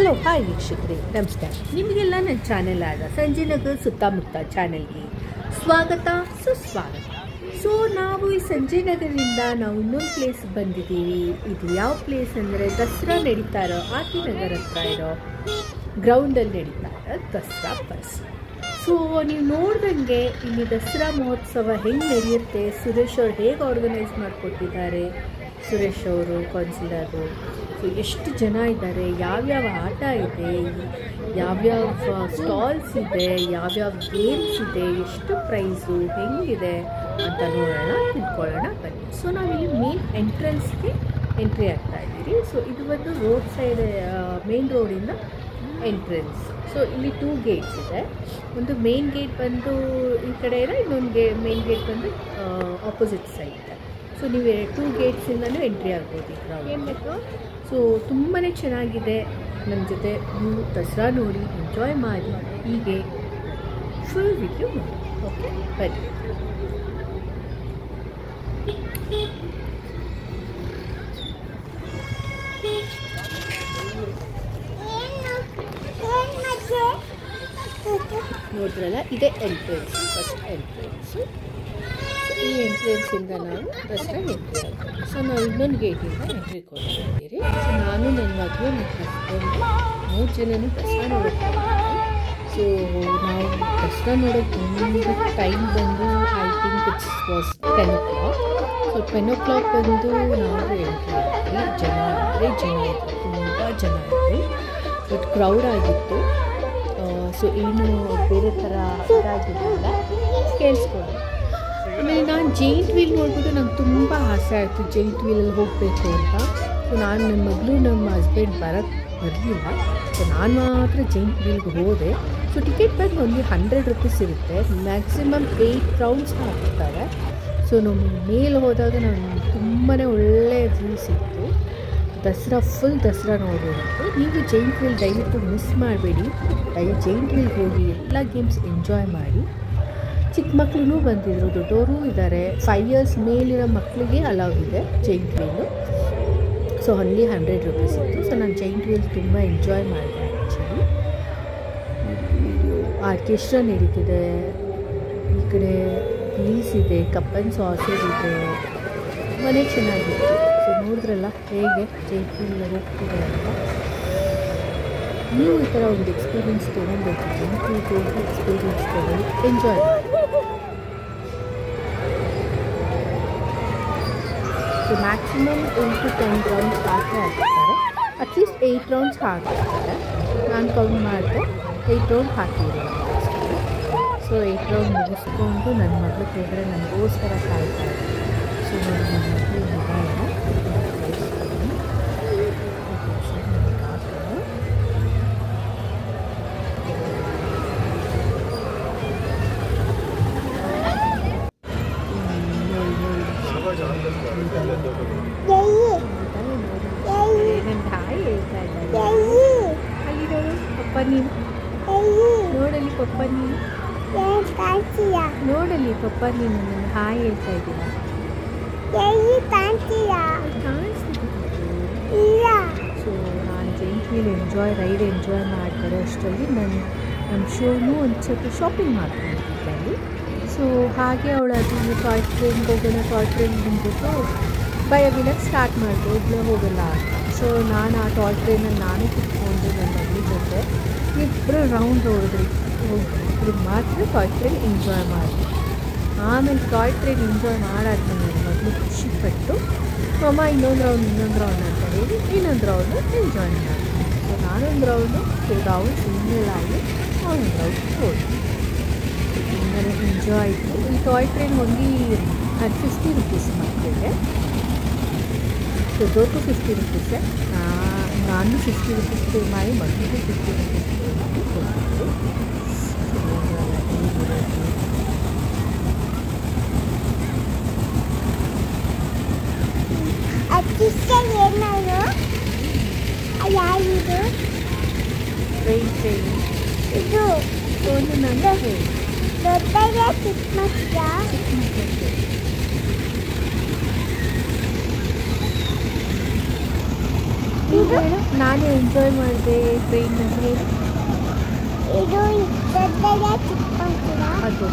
Hello hi ವೀಕ್ಷಕರೇ, ನಮಸ್ಕಾರ. ನಿಮಗೆಲ್ಲ ನನ್ನ ಚಾನೆಲ್ ಆದ ಸಂಜಯನಗರ ಸುತ್ತಮುತ್ತ ಚಾನೆಲ್ಗೆ ಸ್ವಾಗತ ಸುಸ್ವಾಗತ. ಸೊ ನಾವು ಈ ಸಂಜಯನಗರದಿಂದ ನಾವು ಇನ್ನೊಂದು ಪ್ಲೇಸ್ ಬಂದಿದ್ದೀವಿ. ಇದು ಯಾವ ಪ್ಲೇಸ್ ಅಂದರೆ ದಸರಾ ನಡೀತಾ ಇರೋ ಆರ್.ಟಿ. ನಗರ ಹತ್ರ ಇರೋ ಗ್ರೌಂಡಲ್ಲಿ ನಡೀತಾ ಇರೋ ದಸರಾ ಪರ್ಸ್. ಸೊ ನೀವು ನೋಡ್ದಂಗೆ ಇಲ್ಲಿ ದಸರಾ ಮಹೋತ್ಸವ ಹೆಂಗೆ ನಡೆಯುತ್ತೆ, ಸುರೇಶ್ ಅವ್ರು ಹೇಗೆ ಆರ್ಗನೈಸ್ ಮಾಡಿಕೊಟ್ಟಿದ್ದಾರೆ, ಸುರೇಶ್ ಅವರು ಕೌನ್ಸಿಲರು. ಸೊ ಎಷ್ಟು ಜನ ಇದ್ದಾರೆ, ಯಾವ್ಯಾವ ಆಟ ಇದೆ, ಯಾವ್ಯಾವ ಸ್ಟಾಲ್ಸ್ ಇದೆ, ಯಾವ್ಯಾವ ಗೇಮ್ಸ್ ಇದೆ, ಎಷ್ಟು ಪ್ರೈಸು ಹೆಂಗಿದೆ ಅಂತ ನೋಡೋಣ, ತಿಳ್ಕೊಳ್ಳೋಣ ಬನ್ನಿ. ಸೊ ನಾವಿಲ್ಲಿ ಮೇನ್ ಎಂಟ್ರೆನ್ಸ್ಗೆ ಎಂಟ್ರಿ ಆಗ್ತಾ ಇದ್ದೀವಿ. ಸೊ ಇದು ಒಂದು ರೋಡ್ ಸೈಡ್, ಮೇನ್ ರೋಡಿಂದ ಎಂಟ್ರೆನ್ಸ್. ಸೊ ಇಲ್ಲಿ 2 ಗೇಟ್ಸ್ ಇದೆ. ಒಂದು ಮೇನ್ ಗೇಟ್ ಬಂದು ಈ ಕಡೆ ಇದೆ, ಇನ್ನೊಂದು ಮೇನ್ ಗೇಟ್ ಬಂದು ಆಪೋಸಿಟ್ ಸೈಡ್ ಇದೆ. ಸೊ ನೀವು 2 ಗೇಟ್ಸಿಂದಲೂ ಎಂಟ್ರಿ ಆಗ್ಬೋದು ಈ ಗ್ರೌಂಡ್ಗೆ. ಸೊ ತುಂಬಾ ಚೆನ್ನಾಗಿದೆ. ನಮ್ಮ ಜೊತೆ ನೀವು ದಸರಾ ನೋಡಿ ಎಂಜಾಯ್ ಮಾಡಿ, ಹೀಗೆ ಫುಲ್ ವಿಡಿಯೋ ನೋಡಿ. ಓಕೆ ಬನ್ನಿ. ನೋಡ್ರಲ್ಲ, ಇದೇ ಎಂಟ್ರೆನ್ಸ್, ಫಸ್ಟ್ ಎಂಟ್ರೆನ್ಸು. ಈ ಎಂಟ್ರೆನ್ಸಿಂದ ನಾವು ದಸರಾ ಎಂಟ್ರಿ ಆಗ್ತೀವಿ. ಸೊ ನಾವು ಇನ್ನೊಂದು ಗೇಟಿಂದ ಎಂಟ್ರಿ ಕೊಡ್ತಿದ್ದೀರಿ. ಸೊ ನಾನು ನನ್ನ ಮಗಳು ನನ್ನ ಹಸ್ಬೆಂಡ್ 3 ಜನನೂ ದಸರಾ ನೋಡೋಕ್ಕೆ. ಸೊ ನಾವು ದಸರಾ ನೋಡೋಕ್ಕೆ ಒಂದು ಟೈಮ್ ಬಂದು I think it's was 10 o'clock. So 10 o'clock ಬಂದು ನಾವು ಎಂಟ್ರಿ ಆಗ್ತೀವಿ. ಜನ ಇತ್ತು, ತುಂಬ ಜನ ಇತ್ತು, ಬಟ್ ಕ್ರೌಡ್ ಆಗಿತ್ತು. ಸೊ ಏನು ಬೇರೆ ಥರ ಇದಾಗಿರಲಿಲ್ಲ, ಕೇಳಿಸ್ಕೊಳ್ಳಿ. ಆಮೇಲೆ ನಾನು ಜೈಂಟ್ ವೀಲ್ ನೋಡ್ಬಿಟ್ಟು ನಂಗೆ ತುಂಬ ಆಸೆ ಆಯಿತು, ಜೈಂಟ್ ವೀಲಲ್ಲಿ ಹೋಗಬೇಕು ಅಂತ. ಸೊ ನಾನು ನನ್ನ ಮಗಳು ನಮ್ಮ ಹಸ್ಬೆಂಡ್ ಬರಲಿಲ್ಲ. ಸೊ ನಾನು ಮಾತ್ರ ಜೈಂಟ್ ವೀಲ್ಗೆ ಹೋದೆ. ಸೊ ಟಿಕೆಟ್ ಬಂದು ಒಂದು 100 rupees ಇರುತ್ತೆ. ಮ್ಯಾಕ್ಸಿಮಮ್ 8 ರೌಂಡ್ಸ್ ಹಾಕ್ತಾರೆ. ಸೊ ನಮ್ಮ ಮೇಲೆ ಹೋದಾಗ ನಾನು ತುಂಬಾ ಒಳ್ಳೆ ವ್ಯೂ ಸಿಕ್ತು. ದಸರಾ ಫುಲ್ ದಸರಾ ನೋಡೋದು. ನೀವು ಜೈಂಟ್ ವೀಲ್ ದಯವಿಟ್ಟು ಮಿಸ್ ಮಾಡಬೇಡಿ. ಜೈಂಟ್ ವೀಲ್ಗೆ ಹೋಗಿ ಎಲ್ಲ ಗೇಮ್ಸ್ ಎಂಜಾಯ್ ಮಾಡಿ. ಚಿಕ್ಕ ಮಕ್ಕಳು ಬಂದಿದ್ರು, ದೊಡ್ಡವರು ಇದ್ದಾರೆ. 5 years ಮೇಲಿರೋ ಮಕ್ಕಳಿಗೆ ಅಲೌ ಇದೆ ಜೈಂಟ್ ವೀಲು. ಸೊ ಅಲ್ಲಿ 100 rupees ಇತ್ತು. ಸೊ ನಾನು ಜೈಂಟ್ ವೀಲ್ ತುಂಬ ಎಂಜಾಯ್ ಮಾಡಿದೆ. ಆ್ಯಕ್ಚುಲಿ ಆರ್ಕೆಸ್ಟ್ರಾ ನಡೀತಿದೆ, ಈ ಕಡೆ ವೀಲ್ಸ್ ಇದೆ, ಕಪ್ಪನ್ ಸಾಸೇಜ್ ಇದೆ, ತುಂಬಾ ಚೆನ್ನಾಗಿತ್ತು. ಸೊ ನೋಡಿದ್ರಲ್ಲ ಹೇಗೆ ಜೈಂಟ್ ವೀಲ್ ಹೋಗ್ತಿದೆ ಅಂತ. ನೀವು ಈ ಥರ ಒಂದು ಎಕ್ಸ್ಪೀರಿಯನ್ಸ್ ತೊಗೊಬೇಕು, ಜೈಂಟ್ ವೀಲ್ ಹೋಗಿ ಎಕ್ಸ್ಪೀರಿಯನ್ಸ್ ತೊಗೊಂಡು ಎಂಜಾಯ್ ಮಾಡಿ. ಸೊ ಮ್ಯಾಕ್ಸಿಮಮ್ 8 to 10 ರೌಂಡ್ಸ್ ಹಾಕ್ತಾರೆ. ಅಟ್ಲೀಸ್ಟ್ 8 ರೌಂಡ್ಸ್ ಹಾಕಿರ್ತಾರೆ. ನಾನು ಕೌಂಟ್ ಮಾಡಿದೆ, 8 ರೌಂಡ್ ಹಾಕಿದ್ದೀನಿ. ಸೊ 8 ರೌಂಡ್ ಮುಗಿಸ್ಕೊಂಡು ನನ್ನ ಮಗಳು ಹೋದರೆ ನನಗೋಸ್ಕರ ಕಾಯ್ತಾ ಇದ್ದೆ. ಸೊ ನನ್ನ ಮಗಳು ನನ್ನ ಹಾಯ್ ಹೇಳ್ತಾ ಇದ್ದಾರೆ. ಅಲ್ಲಿ ನೋಡು ಪಪ್ಪ, ನೀನು ನೋಡಲಿ ಪಪ್ಪ, ನೀನು ನೋಡಲಿ ಪಪ್ಪ, ನೀನು ನನ್ನ ಹಾಯ್ ಹೇಳ್ತಾ ಇದ್ದೀರಾ. ಸೊ ನಾನು ಜೈಂಟ್ ವೀಲ್ ರೈಡ್ ಎಂಜಾಯ್ ಮಾಡ್ತಾರೆ ಅಷ್ಟರಲ್ಲಿ ನಮ್ಮ ಶೋನು ಒಂದು ಸ್ವಲ್ಪ ಶಾಪಿಂಗ್ ಮಾಡ್ಕೊಂಡಿದ್ದಲ್ಲಿ. ಸೊ ಹಾಗೆ ಅವಳು ಅದು ಟಾಯ್ ಟ್ರೈನ್ಗೆ ಹೋಗೋಣ, ಟಾಯ್ ಟ್ರೈನ್ ಬಂದ್ಬಿಟ್ಟು ಭಯ ಬೀಳಕ್ಕೆ ಸ್ಟಾರ್ಟ್ ಮಾಡಿದೆ, ಒಬ್ಬಳೇ ಹೋಗಲ್ಲ ಅಂತ. ಸೊ ನಾನು ಆ ಟಾಯ್ ಟ್ರೈನಲ್ಲಿ ನಾನು ಕುತ್ಕೊಂಡು ನನ್ನ ಮಗಳ ಜೊತೆ ಇಬ್ಬರು ರೌಂಡ್ ಒಬ್ಬರು ಮಾತ್ರ ಟಾಯ್ ಟ್ರೈನ್ ಎಂಜಾಯ್ ಮಾಡಿದೆ. ಆಮೇಲೆ ಟಾಯ್ ಟ್ರೈನ್ ಎಂಜಾಯ್ ಮಾಡಾದ್ಮೇಲೆ ನನ್ನ ಮಗಳು ಖುಷಿಪಟ್ಟು ಅಮ್ಮ ಇನ್ನೊಂದು ರೌಂಡ್ ಅಂತ ಹೇಳಿ ಇನ್ನೊಂದು ರೌಂಡು ಎಂಜಾಯ್ ಮಾಡಿದೆ. ಸೊ ನಾನೊಂದು ರೌಂಡು 2 ರೌಂಡ್ ಸಿಂಗಲ್ ಆಗಿ ಒಂದು ರೌಂಡ್ ಹೋಗಿ ತುಂಬಾ ಎಂಜಾಯ್ ಆಯಿತು. ಈ ಟಾಯ್ ಟ್ರೈನ್ ಹೋಗಿ 50 rupees ಮಕ್ಕಳಿಗೆ. ಸೊ ದೊಡ್ಡ 50 rupees, ನಾನು 50 rupees ಪೇ ಮಾಡಿ ಮಕ್ಕಳಿಗೆ 50 rupees ಪೇ ಮಾಡಿ ಕೊಡ್ತಿದ್ದೆ. ಟ್ರೈನ್ ಇದು ಒಂದು ನನ್ನ ಹೇಳಿ ಚಿಕ್ಕ ಮಕ್ಕಳಿಗೆ ನಾನು ಎಂಜಾಯ್ ಮಾಡಿದೆ ಟ್ರೈನಲ್ಲಿ. ಅದು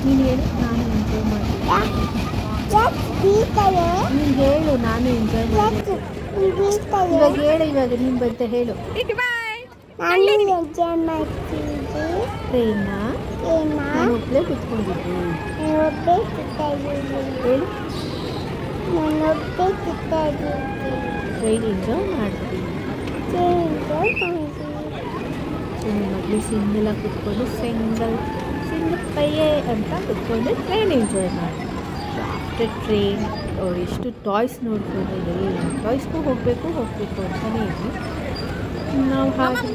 ನೀನು ಹೇಳು. ನಾನು ಎಂಜಾಯ್ ಮಾಡಿದೆ. ನೀನು ಹೇಳು. ನಾನು ಎಂಜಾಯ್ ಮಾಡಿದೆ. ಇವಾಗ ಹೇಳು. ಇವಾಗ ನೀನು ಬಂತ ಹೇಳು. ಟ್ರೈನ್ನ ನಾನು ಒಬ್ಬಳೇ ಕುತ್ಕೊಂಡಿದ್ದೆ. ಹೇಳು. ಟ್ರೈನ್ ಎಂಜಾಯ್ ಮಾಡ್ತೀವಿ. ಮಗಳು ಸಿಂಗಲ್ ಆಗಿ ಕುತ್ಕೊಂಡು ಸಿಂಗಲ್ ಪೈಯೆ ಅಂತ ಕುತ್ಕೊಂಡು ಟ್ರೈನ್ ಎಂಜಾಯ್ ಮಾಡಿ. ಆಫ್ಟರ್ ಟ್ರೈನ್ ಅವ್ರು ಎಷ್ಟು ಟಾಯ್ಸ್ ನೋಡ್ಕೊಂಡು ಎಲ್ಲ ಟಾಯ್ಸ್ಗೂ ಹೋಗಬೇಕು ಅಂತಲೇ ಇದ್ವಿ. ನಾವು ಹಾಗೆ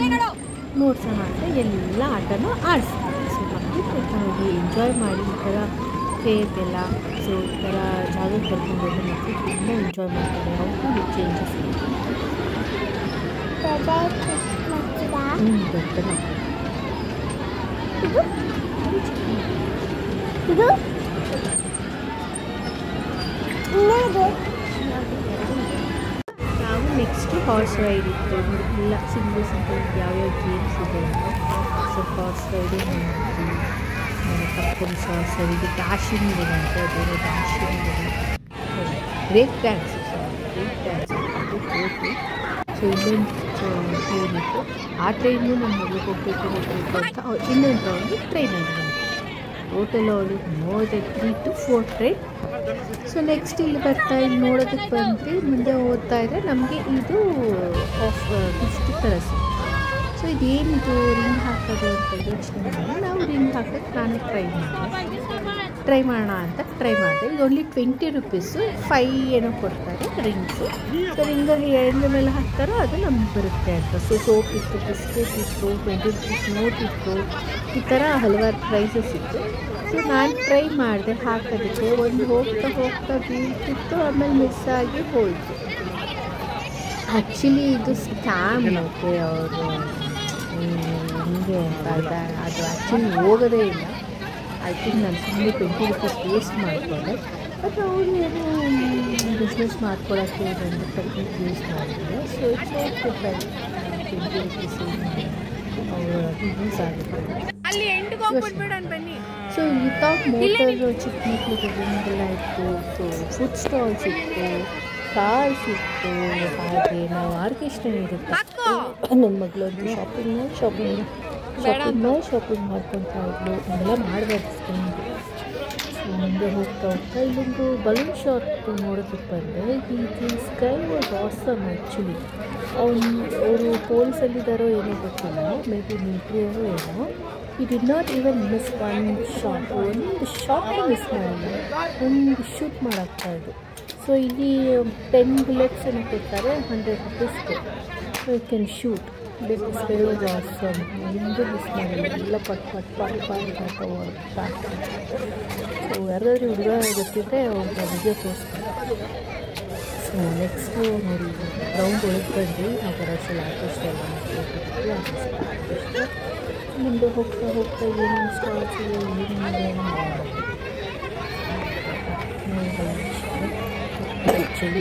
ನೋಡ್ಸೋಣ ಅಂತ ಎಲ್ಲ ಆಟನೂ ಆಡಿಸ್ತೀವಿ. ಸೊ ಮಕ್ಕಳು ಹೋಗಿ ಎಂಜಾಯ್ ಮಾಡಿ ಈ ಥರ ಫೇರ್ಗೆಲ್ಲ ಸೊ ಈ ಥರ ಜಾಗಕ್ಕೆ ಕರ್ಕೊಂಡೋಗಿ ಮಕ್ಕಳು ತುಂಬ ಎಂಜಾಯ್ ಮಾಡ್ತಾರೆ. ಅವ್ರಿಗೂ ಚೇಂಜಸ್ ದೊಡ್ಡ ನಾವು ನೆಕ್ಸ್ಟ್ ಹಾರ್ಸ್ ರೈಡ್ ಇತ್ತು. ಎಲ್ಲ ಸಿಂಗಲ್ ಯಾವ್ಯಾವ ಗೇಮ್ಸ್ ಇದೆ ಅಂತ ಸೊ ಹಾರ್ಸ್ ರೈಡಿಂಗ್ ಮಾಡಿದ್ವಿ. ಕಪ್ಪನ್ ಹಾರ್ಸ್ ರೈಡ್, ಡ್ಯಾಶಿಂಗ್ ಇದೆ ಅಂತ ಬೇರೆ ಡ್ಯಾಶಿಂಗ್ ಇದೆ, ಬ್ರೇಕ್ ಡ್ಯಾನ್ಸ್ ಹೋಗಿ. ಸೊ ಇನ್ನೊಂದು ಟ್ರೈನ್ ಇತ್ತು. ಆ ಟ್ರೈನು ನಮ್ಮ ಮಗಳು ಹೋಗಬೇಕು ಅಂತ ಇನ್ನೊಂದು ರೌಂಡು ಟ್ರೈನಲ್ಲಿ ಬಂತು. ಟೋಟಲ್ ಅವಳು more than 3 to 4 train. So next ಇಲ್ಲಿ ಇಲ್ಲಿ ನೋಡೋದಕ್ಕೆ ಬಂದು ಮುಂದೆ ಓದ್ತಾ ಇದ್ದರೆ ನಮಗೆ ಇದು ಗಿಫ್ಟ್ ಥರ ಸಿಕ್ತು. ಸೊ ಇದೇನಿದು ರಿಂಗ್ ಹಾಕೋದು ಅಂತ ಯೋಚನೆ ಮಾಡಿ ನಾವು ರಿಂಗ್ ಹಾಕೋಕ್ಕೆ ನಾನು ಟ್ರೈ ಮಾಡೋಣ ಅಂತ ಟ್ರೈ ಮಾಡಿದೆ. ಇದು ಓನ್ಲಿ 20 ರೂಪೀಸು 5 ಏನೋ ಕೊಡ್ತಾರೆ ರಿಂಗ್ಸು. ಸೊ ರಿಂಗ್ ಎಣ್ಣೆ ಮೇಲೆ ಹಾಕ್ತಾರೋ ಅದು ನಮ್ಗೆ ಬರುತ್ತೆ ಅಂತ. ಸೊ ಸೋಪ್ ಇತ್ತು, ಬಿಸ್ಕೆಟ್ ಇತ್ತು, 20 ರೂಪೀಸ್ ನೋಟ್ ಇತ್ತು, ಈ ಥರ ಹಲವಾರು ಪ್ರೈಸಸ್ ಇತ್ತು. ಸೊ ನಾನು ಟ್ರೈ ಮಾಡಿದೆ ಹಾಕೋದಕ್ಕೆ. ಒಂದು ಹೋಗ್ತಾ ಬೀಳ್ತಿತ್ತು, ಆಮೇಲೆ ಮಿಸ್ ಆಗಿ ಹೋಯಿತು. ಆ್ಯಕ್ಚುಲಿ ಇದು ಸ್ಕ್ಯಾಮ್ ಓಕೆ. ಅವರು ಹಿಂಗೆ ಅಂತ ಅದು ಆ್ಯಕ್ಚುಲಿ ಹೋಗೋದೇ ಇಲ್ಲ. ಐ ಥಿಂಕ್ ನಾನು ಸುಮ್ಮನೆ 20 ರೂಪೀಸ್ ವೇಸ್ಟ್ ಮಾಡಿಕೊಂಡೆ. ಬಟ್ ಅವರು ಏನೋ ಬಿಸ್ನೆಸ್ ಮಾಡ್ಕೊಳ್ಳೋಕ್ಕೆ ಒಂದು ಟೆಕ್ನಿಕ್ ಯೂಸ್ ಮಾಡಿದ್ದಾರೆ. So it's okay fine. 20 rupees ಅವರು ಯೂಸ್ ಆಗುತ್ತೆ. ಸೊ ವಿತೌಟ್ ಮೋಟರ್ ಚಿಕ್ಕ ಮಕ್ಕಳಿಗೆ ಎಲ್ಲ ಇತ್ತು. ಸೊ ಫುಡ್ ಸ್ಟಾಲ್ಸ್ ಇತ್ತು, ಕಾರ್ಸ್ ಇತ್ತು. ಹಾಗೆ ನಾವು ಆರ್ಕೆಸ್ಟ್ರಾ ಇರುತ್ತೆ. ನನ್ನ ಮಗಳೊಂದು ಶಾಪಿಂಗ್ ಮಾಡ್ಕೊತಾ ಇದ್ಲು. ಇದೆಲ್ಲ ಮಾಡಬಾರ್ದು. ಸೊ ಮುಂದೆ ಹೋಗ್ತಾ ಇಲ್ಲೊಂದು ಬಲೂನ್ ಶಾಪ್ ನೋಡೋದಕ್ಕೆ ಬಂದೆ. ಈ ಸ್ಕೈ ವಾಸ್ ಆಸಮ್ ಆ್ಯಕ್ಚುಲಿ. ಅವರು ಪೊಲೀಸಲ್ಲಿದ್ದಾರೋ ಏನೋ ಗೊತ್ತಿಲ್ಲ, ಮೇ ಬಿ ಮಿಲಿಟ್ರಿಯರೋ ಏನೋ. ಈ ಡಿಡ್ ನಾಟ್ ಈವನ್ ಮಿಸ್ ಒಂದು ಶಾಟ್ ಮಿಸ್ ಮಾಡಿಲ್ಲ. ಒಂದು ಶೂಟ್ ಮಾಡೋಕ್ಕಾಯ್ತು. ಸೊ ಇಲ್ಲಿ 10 ಬುಲೆಟ್ಸ್ ಅನ್ನು ಕೊಡ್ತಾರೆ, 100 ರೂಪೀಸ್ಗೆ. So you can shoot. This sky was awesome. ಒಂದು ಮಿಸ್ ಮಾಡಿಲ್ಲ. ಎಲ್ಲ ಪಟ್ ಸೊ ಯಾರಾದರೂ ಹುಡುಗ ಗೊತ್ತಿದ್ದರೆ ಅವ್ರಿಗೆ ವಿಡಿಯೋ ತೋರಿಸ್ತಾರೆ. ಸೊ ನೆಕ್ಸ್ಟು ನೋಡಿ ರೌಂಡ್ ಒಳಗೆ ಬಂದು ನಾವು ಬರೋಸಲ್ಲ ಆರ್ಕೆಸ್ಟ್ರಾ ಮುಂದೆ ಹೋಗ್ತಾ ಏನೇನು ಸ್ಟಾಲ್ಸ್ ಇದೆ, ಏನೇನು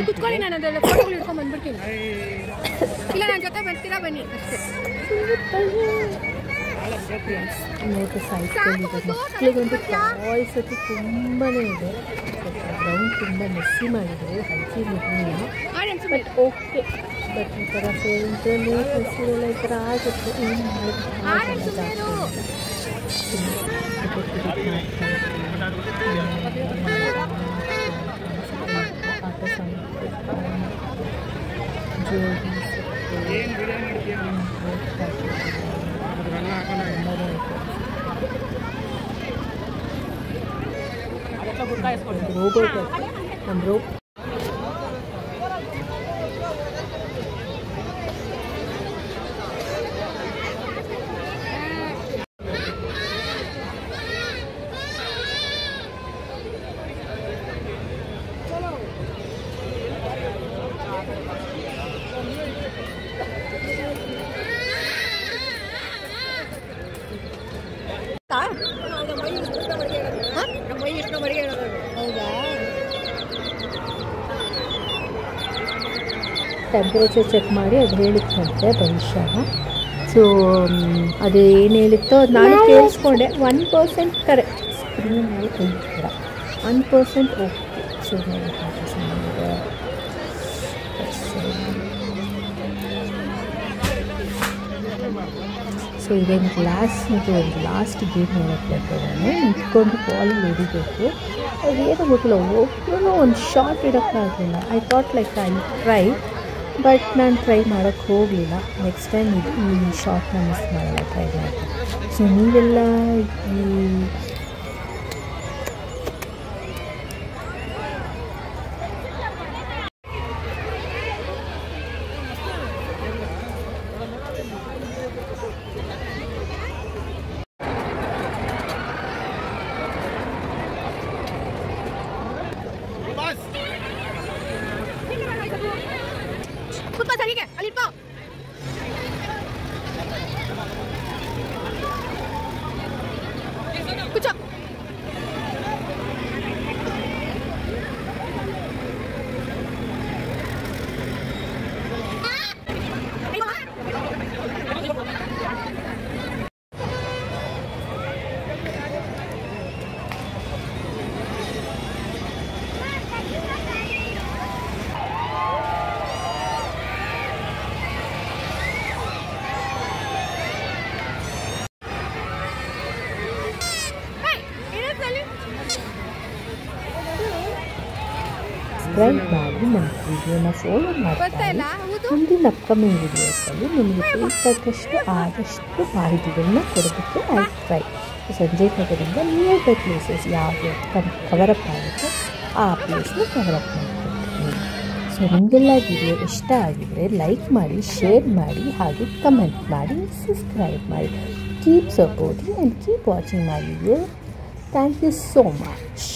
ಕುತ್ಕೊಳ್ಳಿ. ನಾನು ಅದೆಲ್ಲ ಫೋಟೋಗಳು ಹಿಡ್ಕೊಂಡು ಬಂದ್ಬಿಡ್ತೀನಿ. ಇಲ್ಲ ನನ್ನ ಜೊತೆ ಬರ್ತೀರಾ ಬನ್ನಿ ಅಷ್ಟೇ. ನೋಡ್ರಿ ಸೈಕಲ್ ಇದೆ. ಮಕ್ಕಳಿಗಂತೂ ಟಾಯ್ಸ್ ಅಂತೂ ತುಂಬಾ ಇದೆ. ಗ್ರೌಂಡ್ ತುಂಬ ಮೆಸ್ಸಿ ಮಾಡಿದ್ರು, ಹೈಜೀನ್ ಇರಲಿಲ್ಲ. But okay. ಬಟ್ ಈ ಥರ ಇದರಲ್ಲಿ ಫೆಸ್ಟಿವಲ್ ಈ ಥರ ಆಗುತ್ತೆ. ಏನು ಮಾಡೋದು ಜಾಸ್ತಿ ಆಟ ರೋಬೋಟ್ ನಮ್ಮ ರೋಬ್ ಹೌದಾ? ಟೆಂಪ್ರೇಚರ್ ಚೆಕ್ ಮಾಡಿ ಅದು ಹೇಳಿತ್ತಂತೆ ಭವಿಷ್ಯನ. ಸೊ ಅದು ಏನು ಹೇಳಿತ್ತೋ ಅದು ನಾನು ಕೇಳಿಸ್ಕೊಂಡೆ. 1% ಕರೆಕ್ಟ್, ಸ್ಕ್ರೀನಲ್ಲಿ ಹೇಳ್ತೀರ 1% ಓಕೆ. ಸೊ ಸೊ ಇದೊಂದು ಗ್ಲಾಸ್ನಿಗೆ ಒಂದು ಲಾಸ್ಟ್ ಗೇಮ್ ನೋಡೋಕ್ಕೆ ನಾನು ನಿಂತ್ಕೊಂಡು ಬಾಲಲ್ಲಿ ಹೊಡಿಬೇಕು. ಅದು ಏನೋ ಗೊತ್ತಿಲ್ಲ, ಒಬ್ಬರೂ ಒಂದು ಶಾರ್ಟ್ ಇಡೋಕ್ಕಾಗಲಿಲ್ಲ. I thought like I try, but ನಾನು ಟ್ರೈ ಮಾಡೋಕ್ಕೆ ಹೋಗಲಿಲ್ಲ. ನೆಕ್ಸ್ಟ್ ಟೈಮ್ ಈ ಶಾರ್ಟ್ನ ಮಿಸ್ ಮಾಡಲ್ಲ, ಟ್ರೈ ಮಾಡ್ತೀನಿ. ಸೊ ನೀವೆಲ್ಲ ಈ ಸಬ್ಸ್ಕ್ರೈಬ್ ಮಾಡಿ, ನನ್ನ ವಿಡಿಯೋನ ಫಾಲೋ ಮಾಡ್ತಾರೆ. ಮುಂದಿನ ಅಪ್ಕಮಿಂಗ್ ವಿಡಿಯೋಸಲ್ಲಿ ನಿಮಗೆ ಬೇಕಾದಷ್ಟು ಆದಷ್ಟು ಮಾಹಿತಿಗಳನ್ನ ಕೊಡೋದಕ್ಕೆ ಐ ಟ್ರೈ. ಸಂಜಯ್ ನಗರದಿಂದ ನಿಯರ್ ಬೈ ಪ್ಲೇಸಸ್ ಯಾವ್ದು ಕವರಪ್ ಆಗುತ್ತೆ ಆ ಪ್ಲೇಸ್ನ ಕವರಪ್ ಮಾಡಿಕೊಡ್ತೀನಿ. ಸೊ ನಿಮಗೆಲ್ಲ ವಿಡಿಯೋ ಇಷ್ಟ ಆಗಿದರೆ ಲೈಕ್ ಮಾಡಿ, ಶೇರ್ ಮಾಡಿ, ಹಾಗೆ ಕಮೆಂಟ್ ಮಾಡಿ, ಸಬ್ಸ್ಕ್ರೈಬ್ ಮಾಡಿ. Keep supporting and keep watching my video. Thank you so much.